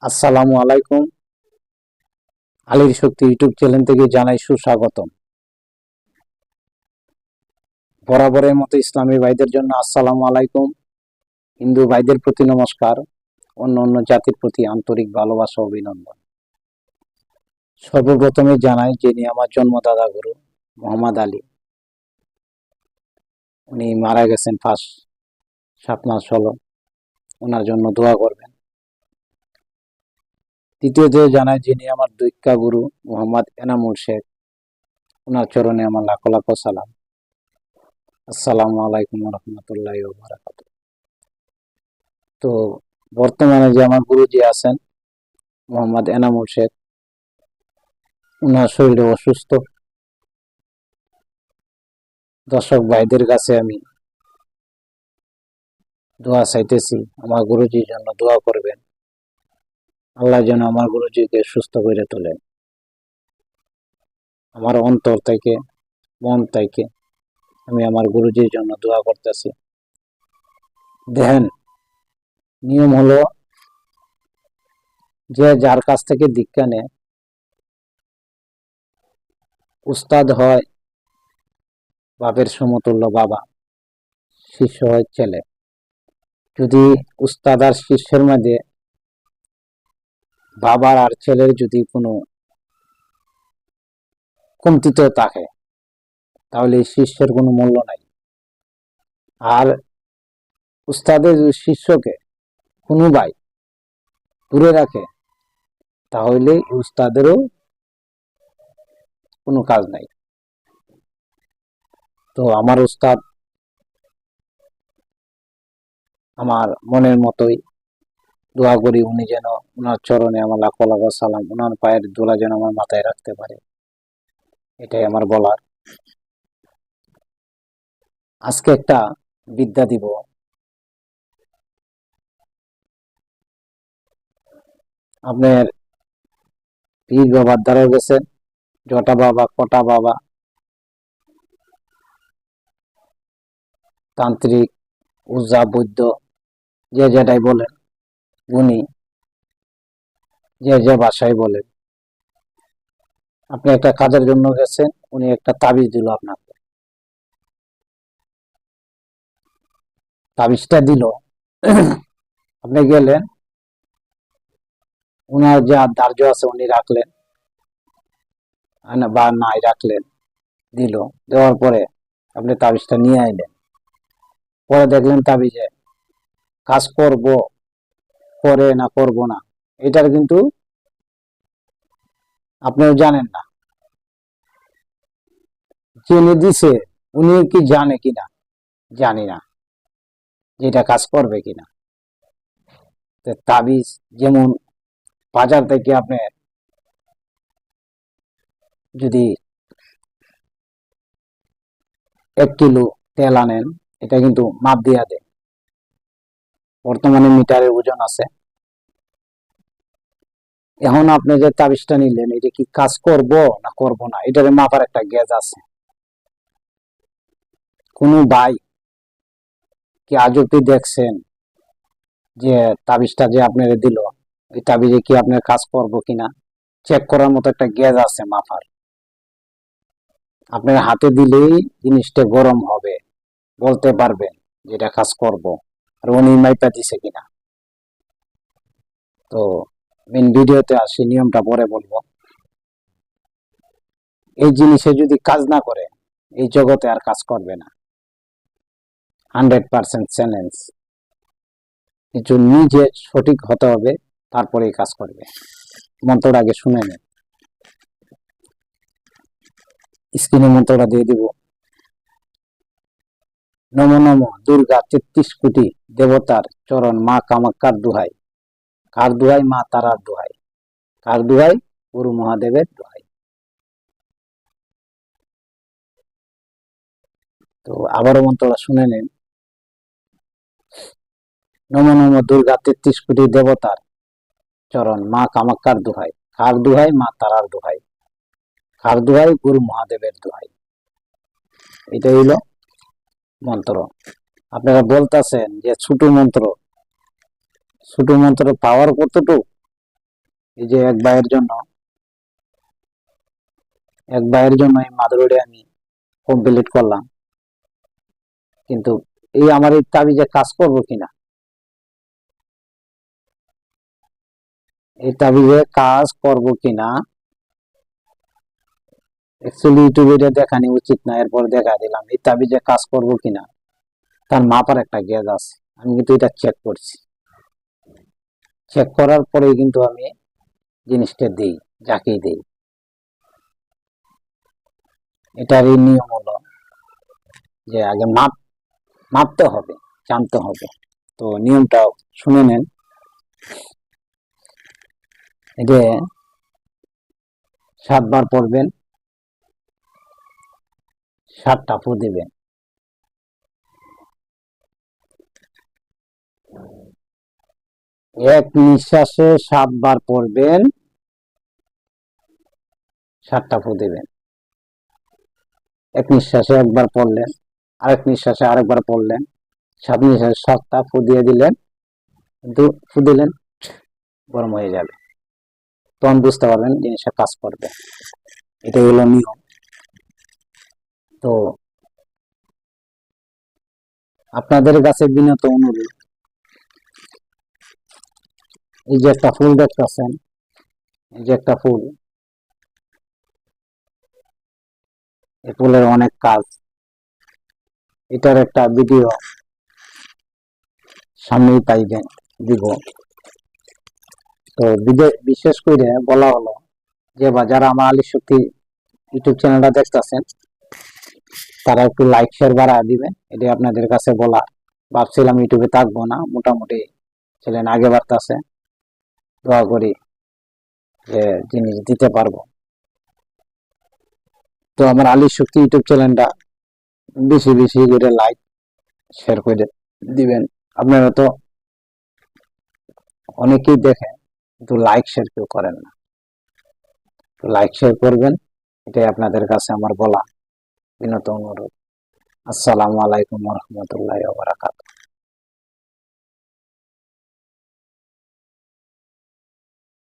আসসালামু আলাইকুম। আলীর শক্তি ইউটিউব চ্যানেল থেকে জানাই সুস্বাগতম। বরাবরের মতো ইসলামী ভাইদের জন্য আসসালামু আলাইকুম, হিন্দু ভাইদের প্রতি নমস্কার, অন্য জাতির প্রতি আন্তরিক ভালোবাসা অভিনন্দন। সর্বপ্রথমে জানাই যিনি আমার জন্মদাতা গুরু মোহাম্মদ আলী, উনি মারা গেছেন 7 মাস হলো, ওনার জন্য দোয়া করবেন। দ্বিতীয়তে জানাই যিনি আমার দীক্ষা গুরু মোহাম্মদ এনামুল শেখ, ওনার চরণে আমার লাখো লাখো সালাম। আসসালামু আলাইকুম রহমতুল্লাহি ওয়া বারাকাতুহু। তো বর্তমানে যে আমার গুরুজি আছেন মোহাম্মদ এনামুল শেখ, ওনার শরীরে অসুস্থ। দর্শক ভাইদের কাছে আমি দোয়া চাইতেছি, আমার গুরুজির জন্য দোয়া করবেন। আল্লাহ যেন আমার গুরুজিকে সুস্থ করে তোলেন। আমার অন্তর থেকে, মন থেকে আমি আমার গুরুজির জন্য দোয়া করতেছি। দেখেন, নিয়ম হলো যে যার কাছ থেকে দীক্ষা নেয়, উস্তাদ হয় বাপের সমতুল্য বাবা, শিষ্য হয় ছেলে। যদি উস্তাদ আর শিষ্যের মধ্যে বাবার আর ছেলের যদি কোনো কমতিতে থাকে, তাহলে শিষ্যের কোনো মূল্য নাই। আর উস্তাদের যদি শিষ্যকে কোনো ভাই দূরে রাখে, তাহলে উস্তাদেরও কোনো কাজ নাই। তো আমার উস্তাদ আমার মনের মতোই, দোয়া করি উনি যেন ওনার চরণে আমার লাখো লাখো সালাম, ওনার পায়ের ধুলা যেন আমার মাথায় রাখতে পারে, এটাই আমার বলার। আজকে একটা বিদ্যা দিব। আপনার পীর বাবার দ্বারা গেছেন, জটা বাবা, কটা বাবা, তান্ত্রিক, উজা, বৈদ্য, যে যেটাই বলেন, উনি যে যে ভাষায় বলেন। আপনি একটা কাজের জন্য গেছেন, উনি একটা তাবিজ দিল আপনাকে। তাবিজটা দিল, আপনি গেলেন, উনার যা ধার্য আছে উনি রাখলেন বা নাই রাখলেন, দিল, দেওয়ার পরে আপনি তাবিজটা নিয়ে আইলেন। পরে দেখলেন তাবিজে কাজ করব, করে না করব না, এটার কিন্তু আপনিও জানেন না। যিনি দিছে উনি কি জানে কিনা জানি না, যেটা কাজ করবে কিনা। তাবিজ যেমন বাজার থেকে আপনি যদি 1 কিলো তেল আনেন, এটা কিন্তু মাপ দিয়া দেয়। বর্তমানে মিটারের ওজন আছে। এখন আপনি যে তাবিজটা নিলেন, এটা কি কাজ করব না করব না, এটার মাপার একটা গেজ আছে। কোন ভাই কি আজ অব্দি দেখছেন যে তাবিজটা যে আপনার দিল, এই তাবিজে কি আপনার কাজ করব কিনা চেক করার মতো একটা গেজ আছে মাপার? আপনার হাতে দিলেই জিনিসটা গরম হবে, বলতে পারবেন যেটা কাজ করব, আর উনি মাইপা দিছে কিনা। তো মেন ভিডিওতে আসি, নিয়মটা পরে বলবো। এই জিনিসে যদি কাজ না করে, এই জগতে আর কাজ করবে না, 100% চ্যালেঞ্জ। কিছু নিজে সঠিক হতে হবে, তারপরেই কাজ করবে। মন্ত্রটা আগে শুনে নেন, স্ক্রিনে মন্ত্রটা দিয়ে দিব। নম নম দুর্গা 33 কোটি দেবতার চরণ, মা কামাখ্যার দোহাই। কার দোহাই? মা তারার দোহাই। কার দোহাই? গুরু মহাদেবের দোহাই। তো আবারও মন্ত্রটা শুনে নেন। নম নম দুর্গা 33 কোটি দেবতার চরণ, মা কামাখ্যার দোহাই। কার দোহাই? মা তারার দোহাই। কার দোহাই? গুরু মহাদেবের দোহাই। এটা হইল মন্ত্র। আপনারা বলতেছেন যে ছোট মন্ত্র, ছোট মন্ত্র পাওয়ার কতটুকু? এই যে এক ভাইয়ের জন্য এই মাদুরটি আমি কমপ্লিট করলাম, কিন্তু এই আমার এই তাবিজে কাজ করবো কিনা, এই তাবিজে কাজ করবো কিনা অ্যাকচুয়ালি ইউটিউবে এটা দেখানি উচিত না, এরপর দেখা দিলাম এই তাবিজে কাজ করবো কিনা। তার মাপার একটা গেজ আছে, আমি কিন্তু এটা চেক করছি, চেক করার পরেই কিন্তু আমি জিনিসটা দিই, যাকেই দিই। এটারই নিয়ম হলো যে আগে মাপতে হবে, জানতে হবে। তো নিয়মটা শুনে নেন। এটা 7 বার পড়বেন, 7টা ফু দিবেন। এক নিঃশ্বাসে 7 বার পড়বেন, 7টা ফু দিবেন। এক নিঃশ্বাসে একবার পড়লেন, আরেক নিঃশ্বাসে আরেকবার পড়লেন, 7 নিঃশ্বাসে 7টা ফু দিয়ে দিলেন, কিন্তু ফু দিলেন গরম হয়ে যাবে, তখন বুঝতে পারবেন জিনিসটা কাজ করবে। এটাই হলো নিয়ম। তো আপনাদের কাছে বিনত অনুরোধ, এই যে একটা ফুল দেখতেছেন, এই যে একটা ফুল, এই ফুলের অনেক কাজ। এটার একটা ভিডিও সামনেই পাইবেন, দিব। তো বিশেষ করে বলা হলো যে যারা আমার আলী শক্তি ইউটিউব চ্যানেলটা দেখতেছেন, তারা একটু লাইক শেয়ার বাড়া দিবেন, এটা আপনাদের কাছে বলা। ভাবছিলাম ইউটিউবে থাকবো না, মোটামুটি চ্যানেল আগে বাড়তেছে, দোয়া করি যে জিনিস দিতে পারবো। তো আমার আলী শক্তি ইউটিউব চ্যানেলটা বেশি বেশি করে লাইক শেয়ার করে দিবেন। আপনারা তো অনেকেই দেখেন, কিন্তু লাইক শেয়ার কেউ করেন না। তো লাইক শেয়ার করবেন, এটাই আপনাদের কাছে আমার বলা, বিনত অনুরোধ। আসসালামু আলাইকুম ওয়া রাহমাতুল্লাহি ওয়া বারাকাতুহু।